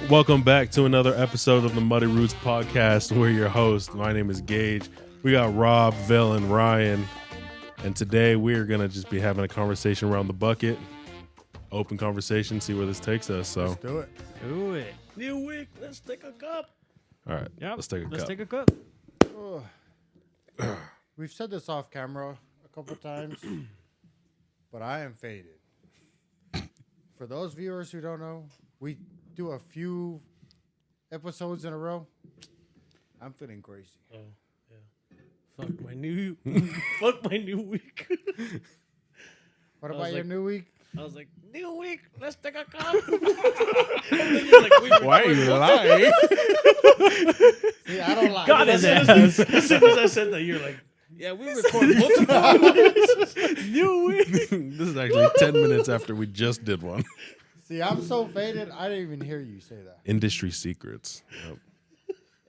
Welcome back to another episode of the Muddy Roots Podcast. We're your hosts. My name is Gage. We got Rob, Vil, and Ryan. And today we're going to just be having a conversation around the bucket. Open conversation, see where this takes us. So Let's do it. Do it. New week, let's take a cup. all right, Yep. let's take a cup. Take a cup. We've said this off camera a couple times, but I am faded. For those viewers who don't know, we do a few episodes in a row. I'm feeling crazy. Oh, yeah. Fuck my new week. What I about was your like- new week? I was like, new week, let's take a cup. And then you're like, Why are you lying? See, I don't like God, it. is as soon as I said that, you're like, yeah, we record multiple weeks. New week. This is actually 10 minutes after we just did one. See, I'm so faded, I didn't even hear you say that. Industry secrets. Yep.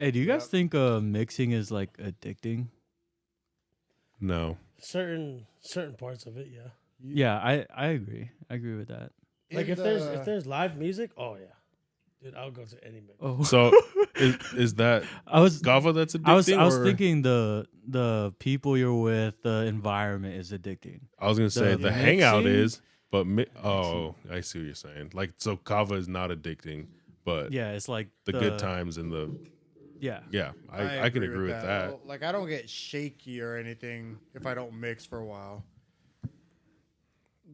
Hey, do you guys think mixing is like addicting? No. Certain parts of it, yeah. Yeah, I agree. I agree with that. Like In if the- there's live music, oh yeah, dude, I'll go to any mix. Oh, So is that I was Gava that's addicting? I was or- thinking the people you're with, the environment is addicting. I was going to say the the hangout mixing? is, but I see what you're saying. Like, so Kava is not addicting, but Yeah, it's like the good times and the, Yeah, I can agree with that. Well, like, I don't get shaky or anything if I don't mix for a while.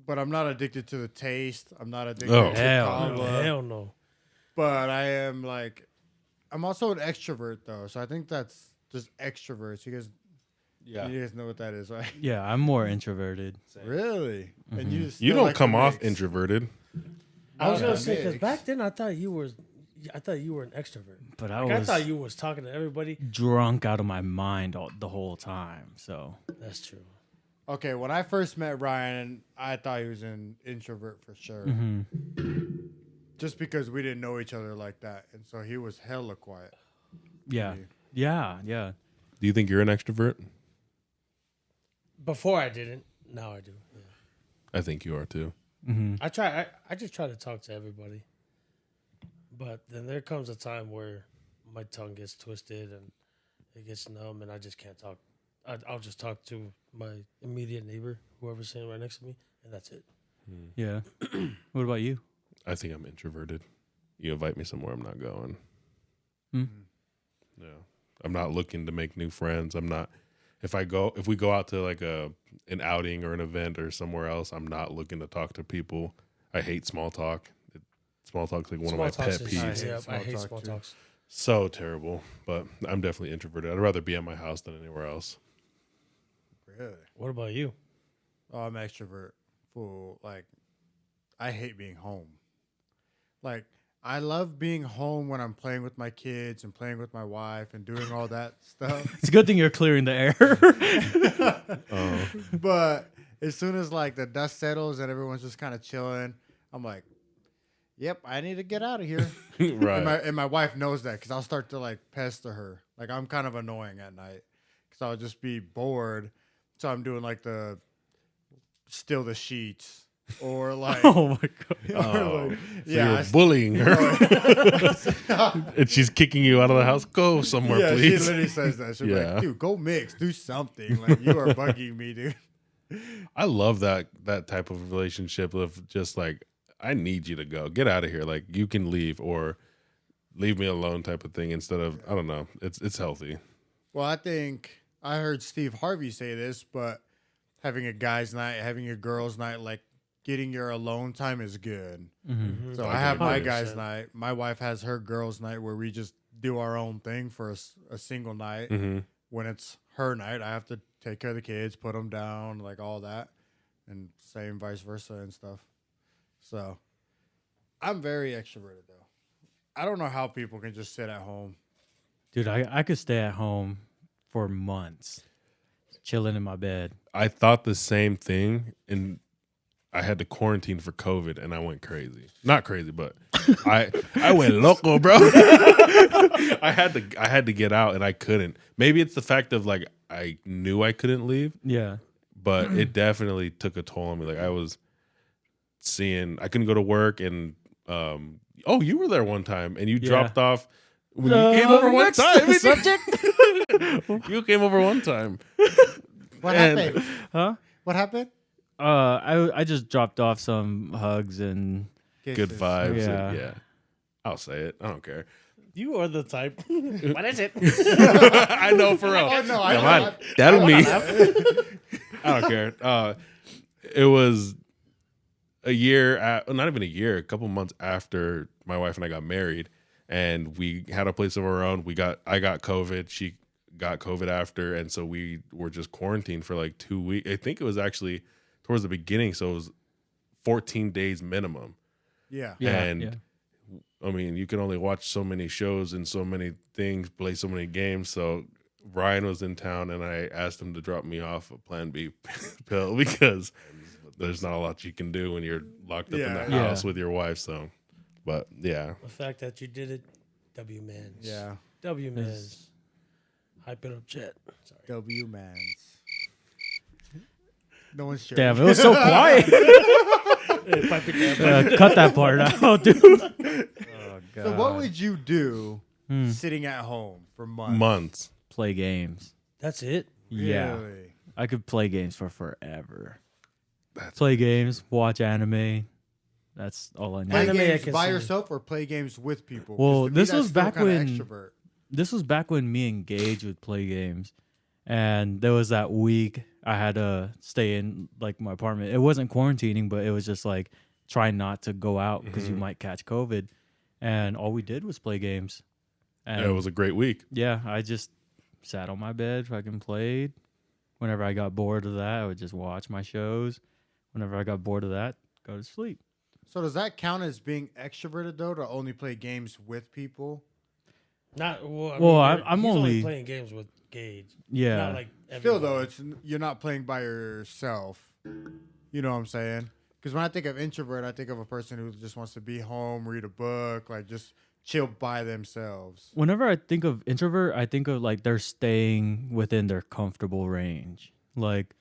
But I'm not addicted to the taste. I'm not addicted Oh. to Hell kava. Hell no. But I am like, I'm also an extrovert though, so I think that's just extroverts. You guys know what that is, right? yeah. I'm more introverted. Really? And you You still don't like to come off mix. introverted. I was Yeah, gonna say because mix. back then I thought you were an extrovert. But I was thought you was talking to everybody. drunk out of my mind the whole time. So That's true. Okay, when I first met Ryan, I thought he was an introvert for sure. Just because we didn't know each other like that, and so he was hella quiet. yeah, Yeah. yeah. Do you think you're an extrovert? Before I didn't. Now I do. Yeah. I think you are too. I try. I just try to talk to everybody. But then there comes a time where my tongue gets twisted and it gets numb, and I just can't talk. I'll just talk to my immediate neighbor, whoever's sitting right next to me, and that's it. Yeah. What about you? I think I'm introverted. You invite me somewhere, I'm not going. Hmm? Yeah, I'm not looking to make new friends. I'm not. If we go out to like an outing or an event or somewhere else, I'm not looking to talk to people. I hate small talk. Small talk's like one of my pet peeves. I hate talk small too. talks. So terrible. But I'm definitely introverted. I'd rather be at my house than anywhere else. Really? What about you? Oh, I'm extrovert. Fool. Like, I hate being home. Like, I love being home when I'm playing with my kids and playing with my wife and doing all that stuff. It's a good thing you're clearing the air. But as soon as like the dust settles and everyone's just kind of chilling, I'm like, yep, I need to get out of here. Right. And my wife knows that because I'll start to like pester her. Like, I'm kind of annoying at night because I'll just be bored. So I'm doing like the still the sheets or like, Oh my god. Oh, yeah, so you're I- bullying her, and she's kicking you out of the house. Go somewhere, yeah, please. she literally says that. She'll be Yeah. like, dude, go mix, do something. Like, you are bugging me, dude. I love that type of relationship of just like, I need you to go. Get out of here. Like, you can leave or leave me alone type of thing instead of, I don't know. It's healthy. Well, I think I heard Steve Harvey say this, but having a guy's night, having a girl's night, like getting your alone time is good. So I have my 100%. guy's night. My wife has her girl's night where we just do our own thing for a single night. Mm-hmm. When it's her night, I have to take care of the kids, put them down, like all that, and same vice versa and stuff. So I'm very extroverted though. I don't know how people can just sit at home. Dude, I could stay at home for months, chilling in my bed. I thought the same thing, and I had to quarantine for COVID, and I went crazy. Not crazy, but I went loco, bro. I had to get out, and I couldn't. Maybe it's the fact of like I knew I couldn't leave, Yeah. but it definitely took a toll on me. Like I couldn't go to work, and you were there one time, and you Yeah. dropped off when you came over one next time. subject. You came over one time. What And- happened? Huh? What happened? I just dropped off some hugs and Good Kisses. vibes. Yeah. Yeah. I'll say it. I don't care. You are the type. What is it? I know for real. Oh, no, I Come know. on. That'll me. I don't care. It was a year, not even a year, a couple months after my wife and I got married, and we had a place of our own. I got COVID. She got COVID after, and so we were just quarantined for like 2 weeks. I think it was actually towards the beginning, so it was 14 days minimum. Yeah. yeah, And yeah. I mean, you can only watch so many shows and so many things, play so many games. So Ryan was in town, and I asked him to drop me off a Plan B pill because there's not a lot you can do when you're locked up in the Yeah. house with your wife. So, but yeah, The fact that you did it, W Mans. Yeah. W Mans. Hype it up, chat. Sorry. W Mans. No one's sure. Damn, it was so quiet. Pipe it down. Cut that part out, dude. Oh god. So what would you do Hmm. sitting at home for months? months. Play games? That's it. Yeah, Really? I could play games for forever. That's Play games, watch anime. That's all I need. Play Anime I games can by see. yourself or play games with people? 'Cause Well, to me, this that's was still back kinda when- extrovert. This was back when me and Gage would play games, and there was that week I had to stay in like my apartment. It wasn't quarantining, but it was just like try not to go out because you might catch COVID. And all we did was play games. And it was a great week. yeah, I just sat on my bed, fucking played. Whenever I got bored of that, I would just watch my shows. Whenever I got bored of that, go to sleep. So does that count as being extroverted though, to only play games with people? Not well. I Well, mean, I'm he's only- playing games with Gage. Yeah. Not like Still though, everybody. you're not playing by yourself. You know what I'm saying? Because when I think of introvert, I think of a person who just wants to be home, read a book, like just chill by themselves. Whenever I think of introvert, I think of like they're staying within their comfortable range. Like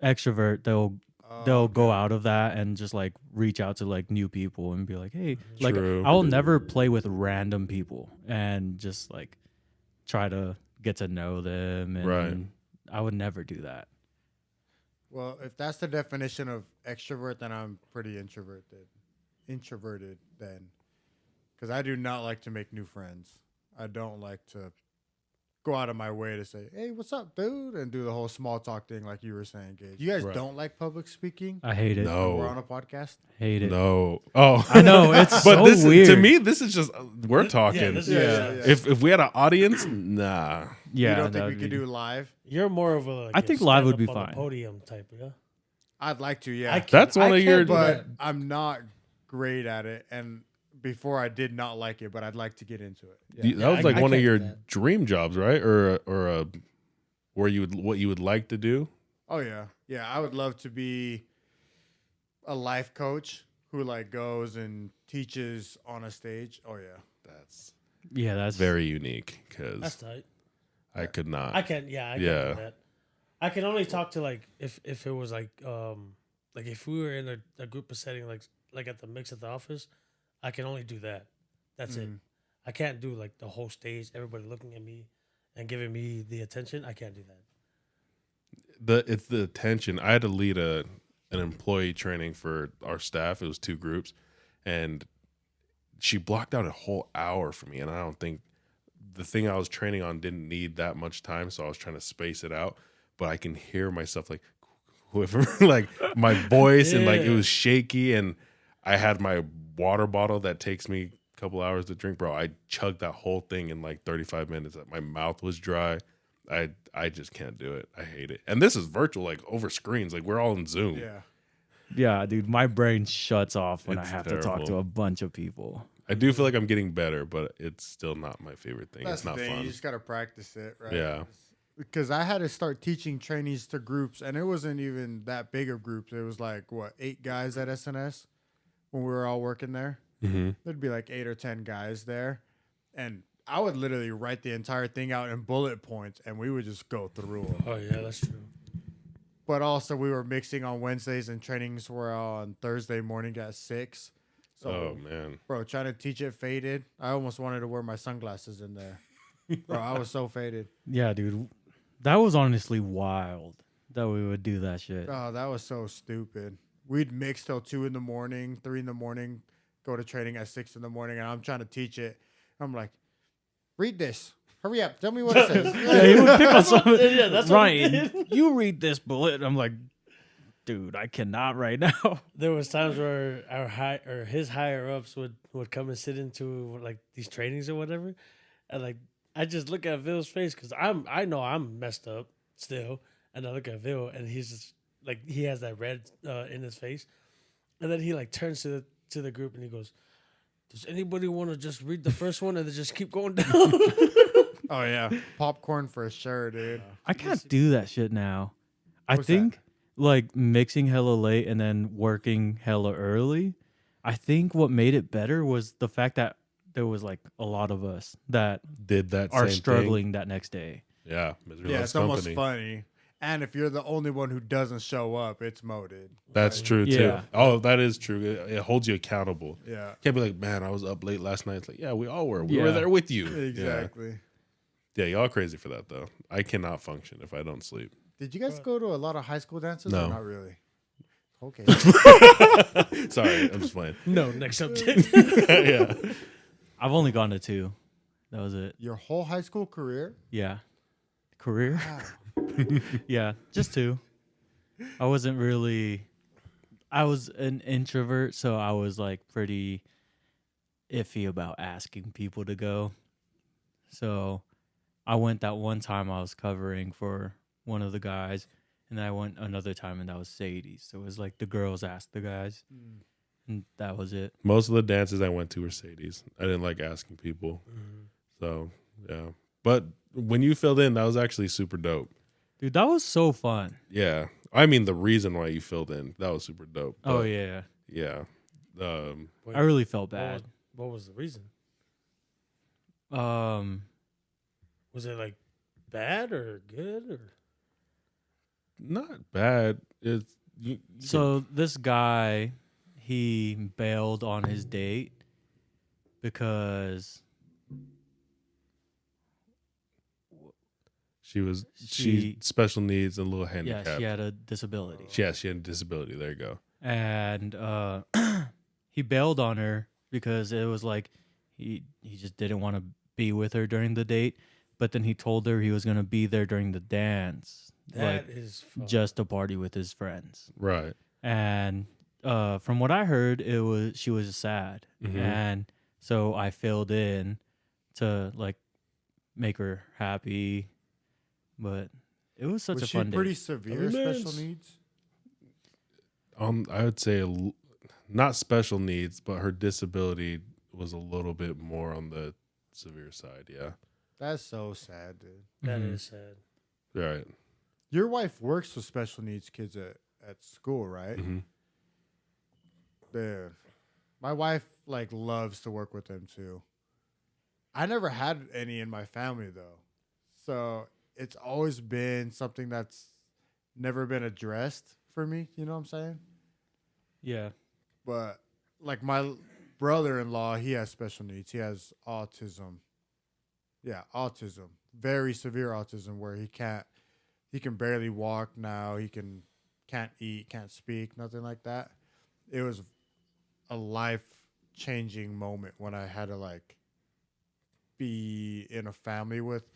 extrovert, they'll go out of that and just like reach out to like new people and be like, hey, like True. I will never play with random people and just like try to get to know them. And Right. I would never do that. Well, if that's the definition of extrovert, then I'm pretty introverted then. Because I do not like to make new friends. I don't like to go out of my way to say, hey, what's up, dude? And do the whole small talk thing like you were saying, Gage. You guys Right. don't like public speaking? I hate it. No. We're on a podcast? Hate it. No. Oh, I know, it's but so this weird. to me, this is just we're talking. Yeah, this is Yeah. If we had an audience, nah. Yeah, You don't think that we would could be- do live? You're more of a. Like, I a think live would stand be up on the fine. Podium type, yeah. I'd like to, yeah. I can't- That's one I of your- can't do but that. I'm not great at it. And before I did not like it, but I'd like to get into it. That was like I one of can't your do that. dream jobs, right? Or where what you would like to do. Oh yeah, yeah. I would love to be a life coach who like goes and teaches on a stage. Oh yeah, That's Yeah, that's very unique That's because tight. I could not. I can't. Yeah, I can't Yeah. do that. I can only talk to like if it was like if we were in a group of setting like at the mix at the office, I can only do that. That's it. Mm. I can't do like the whole stage, everybody looking at me and giving me the attention. I can't do that. It's the attention. I had to lead an employee training for our staff. It was 2 groups, and she blocked out a whole hour for me. And I don't think the thing I was training on didn't need that much time, so I was trying to space it out. But I can hear myself like whoever, like my voice, and like it Yeah. was shaky. And I had my water bottle that takes me a couple hours to drink, bro. I chugged that whole thing in like 35 minutes. My mouth was dry. I just can't do it. I hate it. And this is virtual, like over screens. Like we're all in Zoom. yeah. yeah, dude. My brain shuts off when I It's have to talk to terrible. a bunch of people. I do feel like I'm getting better, but it's still not my favorite thing. That's It's not the thing. fun. You just gotta practice it, right? Yeah. Because I had to start teaching trainees to groups, and it wasn't even that big of groups. It was like what 8 guys at SNS when we were all working there. Mm-hmm. There'd be like 8 or 10 guys there, and I would literally write the entire thing out in bullet points, and we would just go through them. Oh yeah, that's true. but also we were mixing on Wednesdays and trainings were on Thursday morning at 6. So, Oh man. bro, trying to teach it faded. I almost wanted to wear my sunglasses in there. Bro, I was so faded. Yeah, dude. That was honestly wild that we would do that shit. Oh, that was so stupid. We'd mix till 2 in the morning, 3 in the morning, go to training at 6 in the morning, and I'm trying to teach it. I'm like, read this. Hurry up. Tell me what it says. Yeah, he would pick on something. Yeah, that's what he Ryan, did. you read this bullet. I'm like, dude, I cannot right now. There was times where his higher ups would come and sit into like these trainings or whatever, and like I just look at Ville's face because I know I'm messed up still, and I look at Ville and he's just like he has that red in his face, and then he like turns to the group and he goes, "Does anybody want to just read the first one and then just keep going down?" Oh, yeah. Popcorn for sure, dude. I can't do that shit now. I What's think that? like mixing hella late and then working hella early. I think what made it better was the fact that there was like a lot of us that Did that are same struggling that next day. thing. Yeah. Misery Yeah, loves it's almost company. funny. And if you're the only one who doesn't show up, it's moted. That's true too. Yeah. Oh, that is true. It holds you accountable. Yeah, Can't be like, man, I was up late last night. It's like, yeah, we all were. We were Yeah. there with you. exactly. Yeah, y'all crazy for that though. I cannot function if I don't sleep. Did you guys go to a lot of high school dances? No. Or not really. Okay. Sorry, I'm just playing. No, next subject. Yeah. I've only gone to 2. That was it. Your whole high school career? Yeah. Career? Wow. Yeah, just 2. I wasn't really. I was an introvert, so I was like pretty iffy about asking people to go. So I went that one time I was covering for one of the guys, and then I went another time, and that was Sadie's. So it was like the girls asked the guys, and that was it. Most of the dances I went to were Sadie's. I didn't like asking people. So, yeah. But when you filled in, that was actually super dope. Dude, that was so fun. Yeah. I mean, the reason why you filled in, that was super dope. Oh, But, yeah. Yeah. I really felt bad. What was the reason? Was Was it like bad or good or? not bad. It's you So this guy, he bailed on his date because she she- special needs and a little yeah, handicap. she had a disability. she had a disability. There you go. And he bailed on her because it was like he just didn't want to be with her during the date, but then he told her he was going to be there during the dance, That like is fucked. just to party with his friends. Right. And from what I heard, she was sad, Mhm. and so I filled in to like make her happy, but it was such Was a she fun pretty day. severe special needs? I would say not special needs, but her disability was a little bit more on the severe side. Yeah. That's so sad, dude. That Mhm. is sad. Right. Your wife works with special needs kids at school, right? Mhm. Dude, my wife like loves to work with them too. I never had any in my family though, so it's always been something that's never been addressed for me. You know what I'm saying? Yeah. But like my brother-in-law, he has special needs. He has autism. Yeah, autism. Very severe autism where he can barely walk now. Can't eat, can't speak, nothing like that. It was a life-changing moment when I had to like be in a family with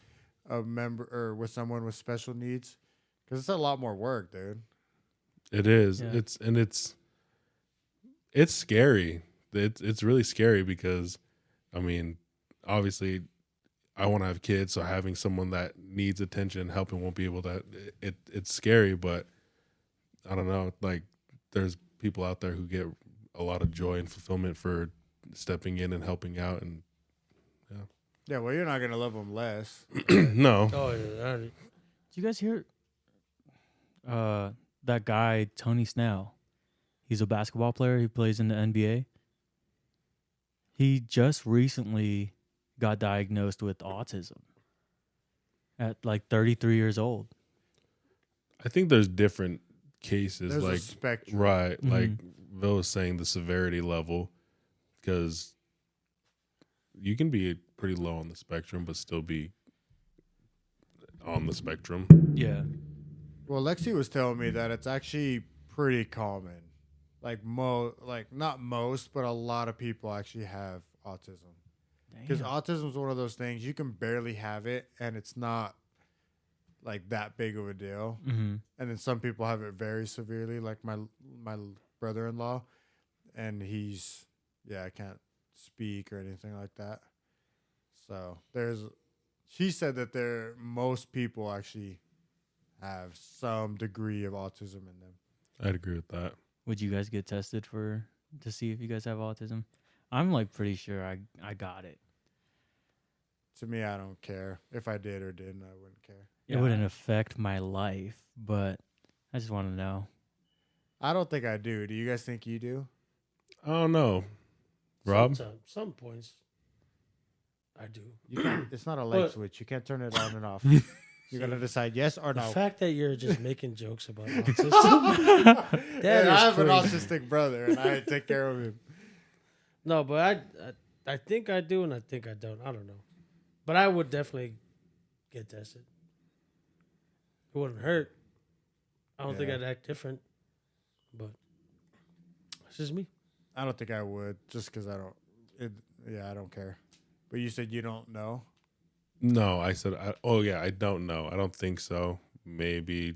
a member or with someone with special needs cuz it's a lot more work, dude. It is. Yeah. It's scary. It's really scary because, I mean, obviously, I want to have kids, so having someone that needs attention and helping won't be able to. It's scary, but I don't know. Like, there's people out there who get a lot of joy and fulfillment for stepping in and helping out, and Yeah, well, you're not going to love them less. no, Oh yeah, Did you guys hear that guy Tony Snell? He's a basketball player. He plays in the NBA. He just recently got diagnosed with autism at like 33 years old. I think there's different cases, There's a like spectrum. right, Mhm. like Bill was saying, the severity level, because you can be pretty low on the spectrum, but still be on the spectrum. Yeah. Well, Lexi was telling me that it's actually pretty common. Like not most, but a lot of people actually have autism. Because Damn. autism is one of those things you can barely have it, and it's not like that big of a deal. Mhm. And then some people have it very severely, like my brother-in-law, and I can't speak or anything like that. So she said that most people actually have some degree of autism in them. I'd agree with that. Would you guys get tested to see if you guys have autism? I'm like pretty sure I got it. To me, I don't care if I did or didn't. I wouldn't care. It wouldn't affect my life, but I just want to know. I don't think I do. Do you guys think you do? I don't know, Rob. Sometimes, some points, I do. You can't. It's not a light But- switch. You can't turn it on and off. You gotta decide yes or The no. fact that you're just making jokes about autism, And I have an crazy. autistic brother, and I take care of him. No, but I think I do, and I think I don't. I don't know, but I would definitely get tested. It wouldn't hurt. I don't think Yeah. I'd act different, but it's just me. I don't think I would, just because I don't. I don't care. But you said you don't know. No, I said, I don't know. I don't think so. Maybe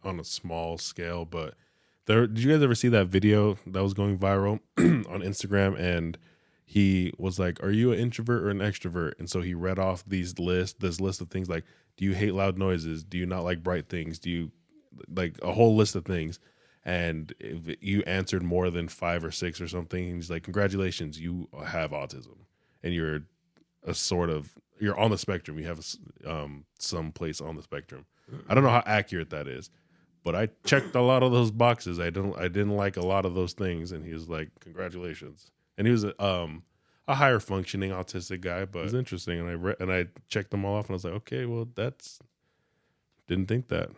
on a small scale, but did you guys ever see that video that was going viral on Instagram? And he was like, "Are you an introvert or an extrovert?" And so he read off this list of things like, "Do you hate loud noises? Do you not like bright things? Do you like a whole list of things?" And if you answered more than 5 or 6 or something, he's like, "Congratulations, you have autism, and you're you're on the spectrum. You have some place on the spectrum." I don't know how accurate that is, but I checked a lot of those boxes. I didn't like a lot of those things, and he was like, "Congratulations." And he was a higher functioning autistic guy, but it was interesting. And I checked them all off, and I was like, "Okay, well, didn't think that."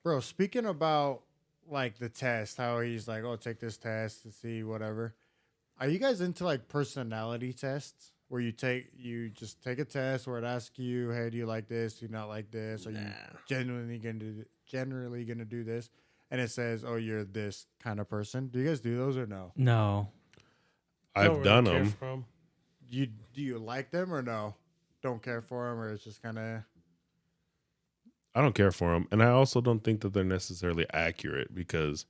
Bro, speaking about like the test, how he's like, "Oh, take this test to see whatever." Are you guys into like personality tests where you just take a test where it asks you, "Hey, do you like this? Do you not like this? Are you generally gonna do this?" And it says, "Oh, you're this kind of person." Do you guys do those or no? No. I've Don't really done care them. for 'em. Do you like them or no? Don't care for them, or it's just kind of. I don't care for them, and I also don't think that they're necessarily accurate because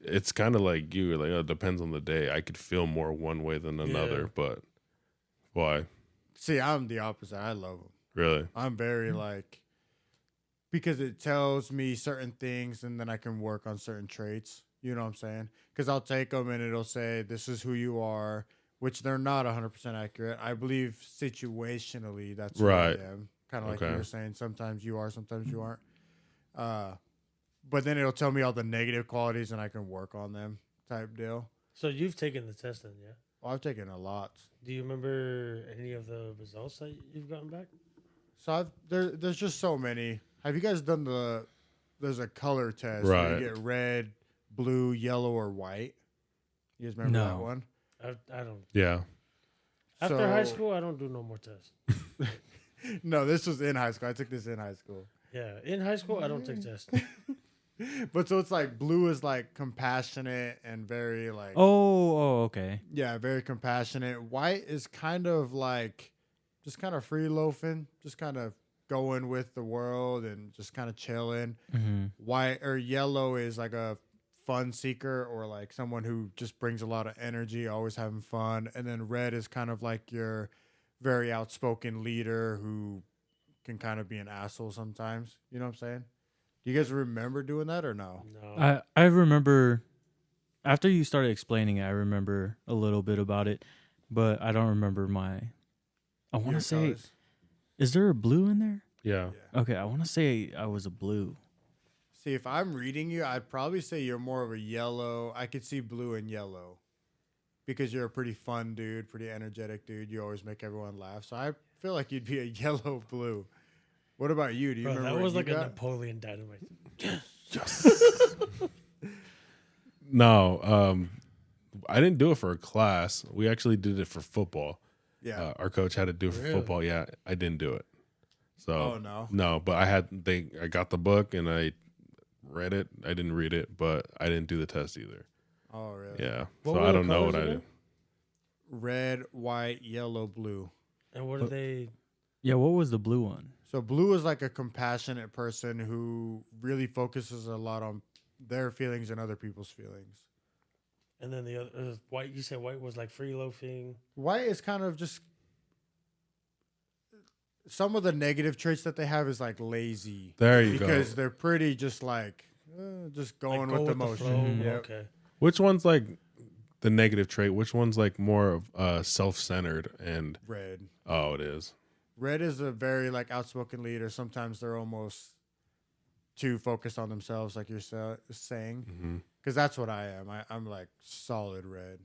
it's kind of like you. Like, it depends on the day. I could feel more one way than another, Yeah. but why? See, I'm the opposite. I love them. Really? I'm very like, because it tells me certain things and then I can work on certain traits. You know what I'm saying? Because I'll take them and it'll say, "This is who you are," which they're not 100% accurate. I believe situationally that's who Right. I am. Kind of like Okay. you were saying, sometimes you are, sometimes you aren't. But then it'll tell me all the negative qualities and I can work on them type deal. So you've taken the test then, yeah? Well, I've taken a lot. Do you remember any of the results that you've gotten back? So there's just so many. Have you guys done there's a color test where Right. you get red, blue, yellow, or white? You guys remember that No. one? I don't. Yeah. After high So- school, I don't do no more tests. No, this was in high school. I took this in high school. Yeah, in high school, I don't take tests. But so it's like blue is like compassionate and very like Okay. yeah, very compassionate. White is kind of like just kind of free loafing, just kind of going with the world and just kind of chilling. Mm-hmm. White or yellow is like a fun seeker or like someone who just brings a lot of energy, always having fun. And then red is kind of like your very outspoken leader who can kind of be an asshole sometimes. You know what I'm saying? Do you guys remember doing that or no? No. I remember after you started explaining it, I remember a little bit about it, but I don't remember I want Your to say, colors? is there a blue in there? Yeah. Okay, I want to say I was a blue. See, if I'm reading you, I'd probably say you're more of a yellow. I could see blue and yellow because you're a pretty fun dude, pretty energetic dude. You always make everyone laugh. So I feel like you'd be a yellow blue. What about you? Do you Bro, remember that what was you like a got? Napoleon Dynamite. No, I didn't do it for a class. We actually did it for football. Yeah. Our coach had to do it for Really? football. Yeah, I didn't do it. So Oh, no? no, but I got the book and I read it. I didn't read it, but I didn't do the test either. Oh, really? Yeah, What so were I the don't know what colors I again? did. Red, white, yellow, blue. And what are they? Yeah, what was the blue one? So blue is like a compassionate person who really focuses a lot on their feelings and other people's feelings. And then the other white. You said white was like free loafing. White is kind of just some of the negative traits that they have is like lazy. There you because go. they're pretty just like just going Like, with go the motion. flow. Mhm. Yep. Okay. Which one's like the negative trait? Which one's like more of self-centered and Red. oh, it is. Red is a very like outspoken leader. Sometimes they're almost too focused on themselves, like you're saying. Mm-hmm. Because that's what I am. I'm like solid red.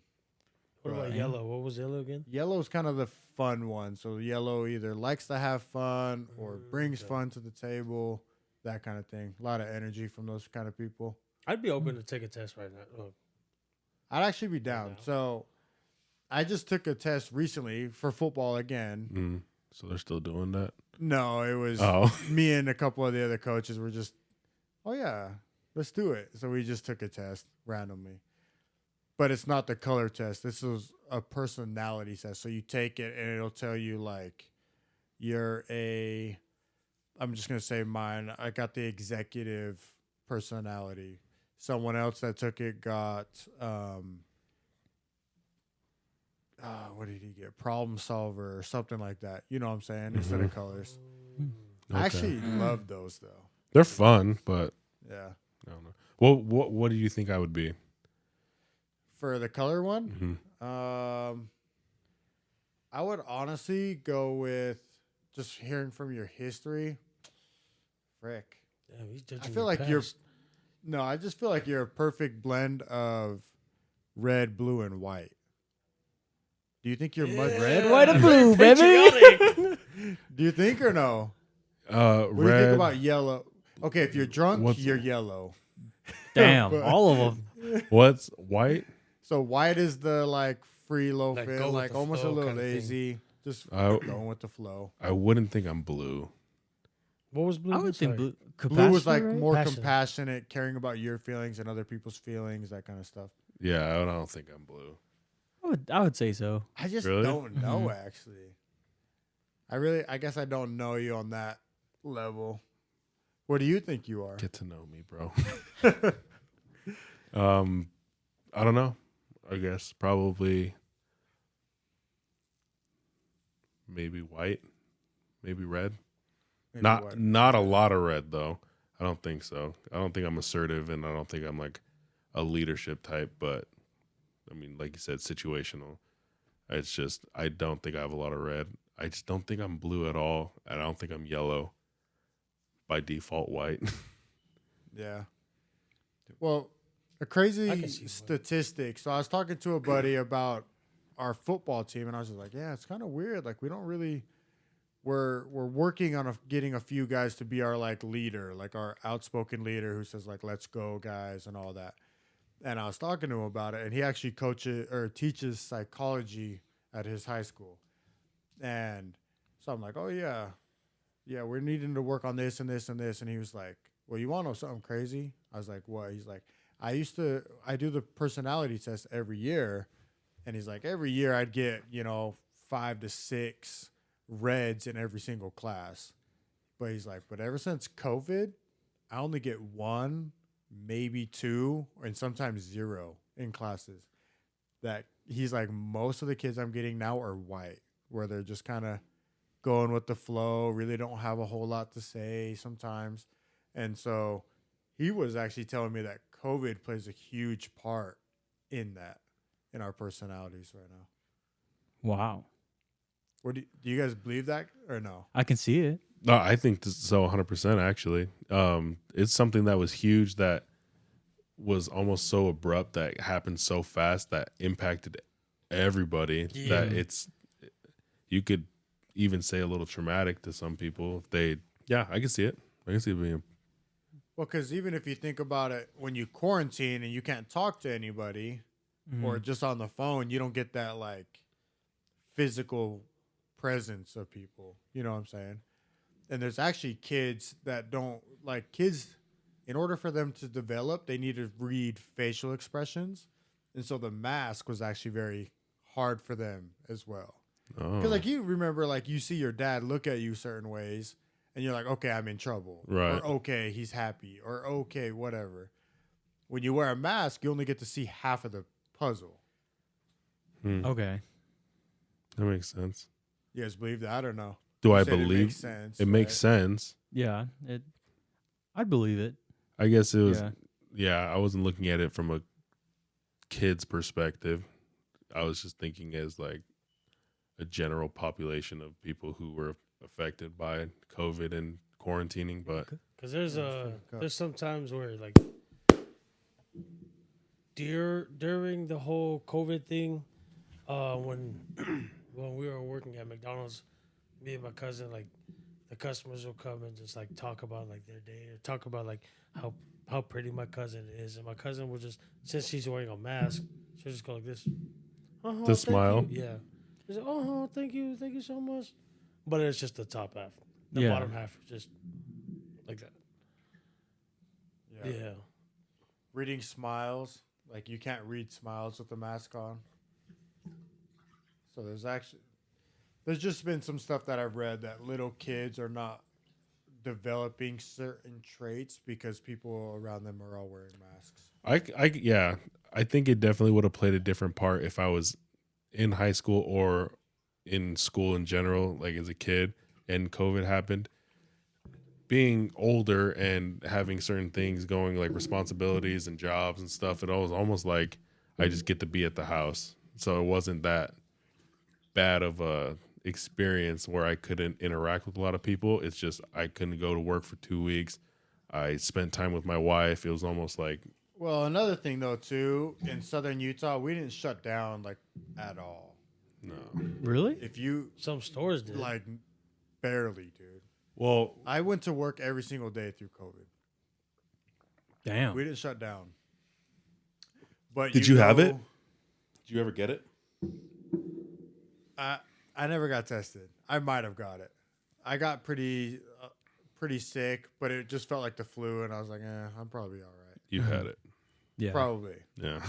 What about Right. yellow? What was yellow again? Yellow's kind of the fun one. So yellow either likes to have fun or brings Okay. fun to the table, that kind of thing. A lot of energy from those kind of people. I'd be open to take a test right now. Oh, I'd actually be down. now. So I just took a test recently for football again. Mm. So they're still doing that. No, it was Oh, me and a couple of the other coaches were just, oh yeah, let's do it. So we just took a test randomly. But it's not the color test. This was a personality test. So you take it and it'll tell you like I'm just going to say mine. I got the executive personality. Someone else that took it got what did he get? Problem solver or something like that. You know what I'm saying? Instead of colors. I okay. actually love those though. They're fun, but Yeah. I don't know. What do you think I would be? For the color one, Mm-hmm. I would honestly go with just hearing from your history. Frick. damn, he's judging I feel your like you're. past. No, I just feel like you're a perfect blend of red, blue, and white. Do you think you're much red? White and blue, baby. Patriotic. Do you think or no? Red. What do you think about yellow? Okay, if you're drunk, What's- you're yellow. Damn, But- all of them. What's white? So white is the like free go loafing, with like the almost a flow little kind of thing. lazy, just I- going with the flow. I wouldn't think I'm blue. What was blue? I would think Sorry. blue. Blue was like Compassionate, right? more Passionate. compassionate, caring about your feelings and other people's feelings, that kind of stuff. Yeah, I don't think I'm blue. I would say so. I just Really? don't know actually. I guess I don't know you on that level. What do you think you are? Get to know me, bro. I don't know. I guess probably maybe white, maybe red. Maybe Not what? not a lot of red though. I don't think so. I don't think I'm assertive, and I don't think I'm like a leadership type. But I mean, like you said, situational. It's just I don't think I have a lot of red. I just don't think I'm blue at all, and I don't think I'm yellow. By default, white. Yeah. Well, a I crazy can see what- statistic. So I was talking to a buddy about our football team, and I was just like, "Yeah, it's kind of weird. Like we don't really. We're working on getting a few guys to be our like leader, like our outspoken leader who says like, let's go, guys, and all that." And I was talking to him about it, and he actually coaches or teaches psychology at his high school. And so I'm like, "Oh yeah, yeah, we're needing to work on this and this and this." And he was like, "Well, you want to know something crazy?" I was like, "What?" He's like, I do the personality test every year." And he's like, every year I'd get, 5 to 6 reds in every single class. But he's like, but ever since COVID, I only get 1, maybe 2, and sometimes 0 in classes. That he's like, most of the kids I'm getting now are white, where they're just kind of going with the flow, really don't have a whole lot to say sometimes. And so he was actually telling me that COVID plays a huge part in that, in our personalities right now. Wow, What do you guys believe that or no? I can see it. No, I think this is so 100% actually. It's something that was huge that was almost so abrupt that happened so fast that impacted everybody that you could even say a little traumatic to some people if they Yeah, I can see it. I can see it being. Well, because even if you think about it, when you quarantine and you can't talk to anybody or just on the phone, you don't get that like physical presence of people. You know what I'm saying? And there's actually kids that don't like kids. In order for them to develop, they need to read facial expressions, and so the mask was actually very hard for them as well. Because Oh, like you remember, like you see your dad look at you certain ways, and you're like, okay, I'm in trouble, Right. or okay, he's happy, or okay, whatever. When you wear a mask, you only get to see half of the puzzle. Okay. that makes sense. You guys believe that? I don't know. Do You I said believe it makes sense? it makes sense? Yeah. I believe it. I guess it was. Yeah. Yeah, I wasn't looking at it from a kid's perspective. I was just thinking as like a general population of people who were affected by COVID and quarantining. But Because there's fair. there's some times where like during the whole COVID thing, when when we were working at McDonald's, me and my cousin, like the customers will come and just like talk about like their day or talk about like how pretty my cousin is, and my cousin will just, since she's wearing a mask, she'll just go like this. The Thank smile? you." Yeah. She's like, thank you so much. But it's just the top half. The Yeah. bottom half just like that. Yeah. Reading smiles, like you can't read smiles with the mask on. So there's just been some stuff that I've read that little kids are not developing certain traits because people around them are all wearing masks. yeah, I think it definitely would have played a different part if I was in high school or in school in general, like as a kid, and COVID happened. Being older and having certain things going, like responsibilities and jobs and stuff, it was almost like I just get to be at the house. So it wasn't that bad of a experience where I couldn't interact with a lot of people. It's just I couldn't go to work for 2 weeks. I spent time with my wife. It was almost like, Well, another thing though too, in southern Utah, we didn't shut down like at all. no. Really? If you Some stores did. like barely, dude. Well, I went to work every single day through COVID. Damn. We didn't shut down. But Did you have it? Did you ever get it? I never got tested. I might have got it. I got pretty sick, but it just felt like the flu, and I was like, I'm probably all right. You had it. Yeah. Probably. Yeah.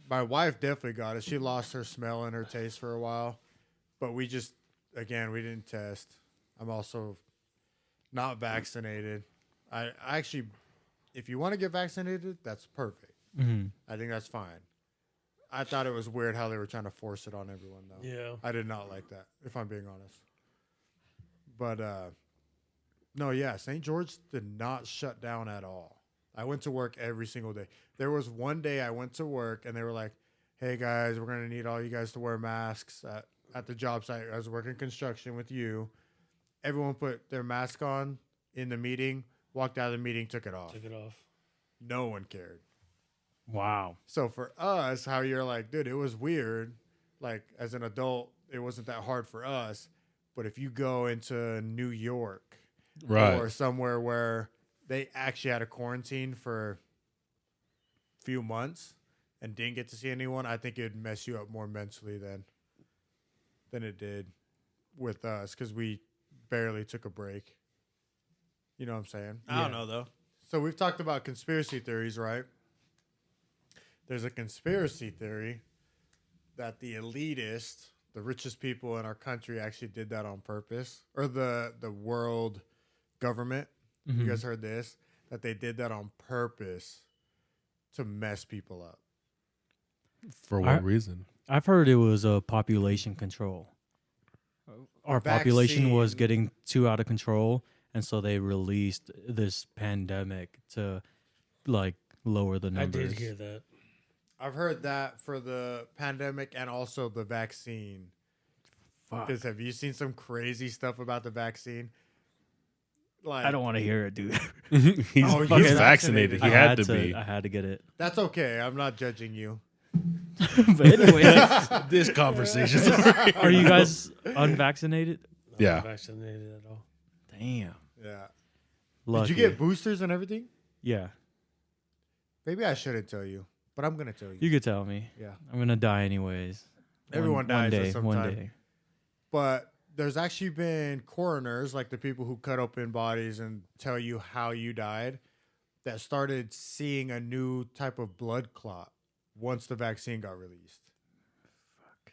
My wife definitely got it. She lost her smell and her taste for a while, but we didn't test. I'm also not vaccinated. I actually, if you want to get vaccinated, that's perfect. Mm-hmm. I think that's fine. I thought it was weird how they were trying to force it on everyone, though. Yeah. I did not like that, if I'm being honest. But, no, yeah, St. George did not shut down at all. I went to work every single day. There was one day I went to work, and they were like, hey, guys, we're going to need all you guys to wear masks at the job site. I was working construction with you. Everyone put their mask on in the meeting, walked out of the meeting, took it off. Took it off. No one cared. Wow. So for us, how you're like, dude, it was weird. Like as an adult, it wasn't that hard for us. But if you go into New York Right. or somewhere where they actually had a quarantine for a few months and didn't get to see anyone, I think it'd mess you up more mentally than it did with us because we barely took a break. You know what I'm saying? I don't Yeah. know though. So we've talked about conspiracy theories, right? There's a conspiracy theory that the elitists, the richest people in our country, actually did that on purpose, or the world government. Mm-hmm. You guys heard this? That they did that on purpose to mess people up. For what reason? I've heard it was a population control. Our population was Vaccine. getting too out of control, and so they released this pandemic to like lower the I numbers. did hear that. I've heard that for the pandemic and also the vaccine. Fuck. Because have you seen some crazy stuff about the vaccine? Like I don't want to hear it, dude. he's Oh, he's you're vaccinated. vaccinated. He had to be. I had to get it. That's okay. I'm not judging you. But anyway, This conversation. are you guys unvaccinated? Not Yeah. vaccinated at all. Damn. Yeah. Lucky. Did you get boosters and everything? Yeah. Maybe I shouldn't tell you, but I'm gonna tell you. You could tell me. Yeah. I'm gonna die anyways. Everyone dies at some One time. day. But there's actually been coroners, like the people who cut open bodies and tell you how you died, that started seeing a new type of blood clot once the vaccine got released. Fuck.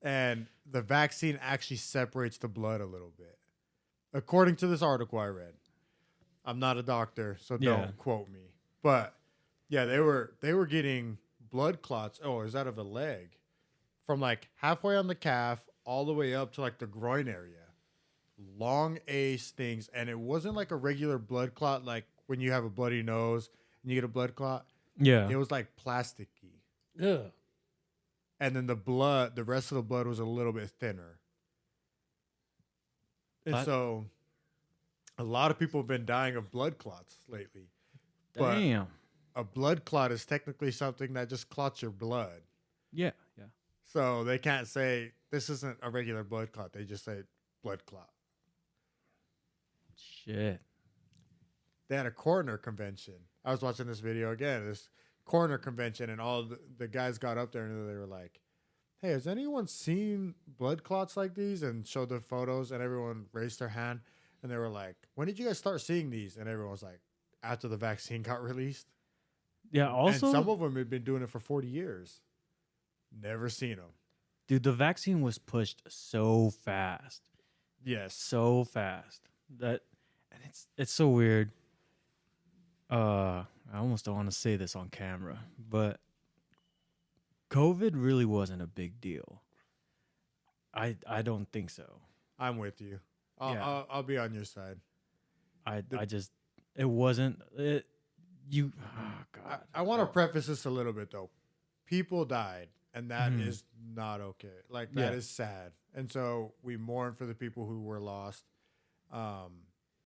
And the vaccine actually separates the blood a little bit. According to this article I read. I'm not a doctor, so Yeah. don't quote me. But yeah, they were getting blood clots. Oh, is that of a leg? From like halfway on the calf all the way up to like the groin area. Long ace things. And it wasn't like a regular blood clot like when you have a bloody nose and you get a blood clot. Yeah. It was like plasticky. Yeah. And then the rest of the blood was a little bit thinner. And so a lot of people have been dying of blood clots lately. But Damn. a blood clot is technically something that just clots your blood. Yeah. Yeah. So they can't say this isn't a regular blood clot. They just say blood clot. Shit. They had a coroner convention. I was watching this video again, this coroner convention, and all the guys got up there and they were like, hey, has anyone seen blood clots like these? And showed the photos, and everyone raised their hand. And they were like, when did you guys start seeing these? And everyone was like, after the vaccine got released. Yeah. Also, and some of them have been doing it for 40 years. Never seen them. dude, the vaccine was pushed so fast. Yes. So fast that, and it's so weird. I almost don't want to say this on camera, but COVID really wasn't a big deal. I don't think so. I'm with you. Yeah. I'll be on your side. I just it wasn't it. You oh God. I want to preface this a little bit though. People died, and that is not okay. Like that Yeah. is sad, and so we mourn for the people who were lost.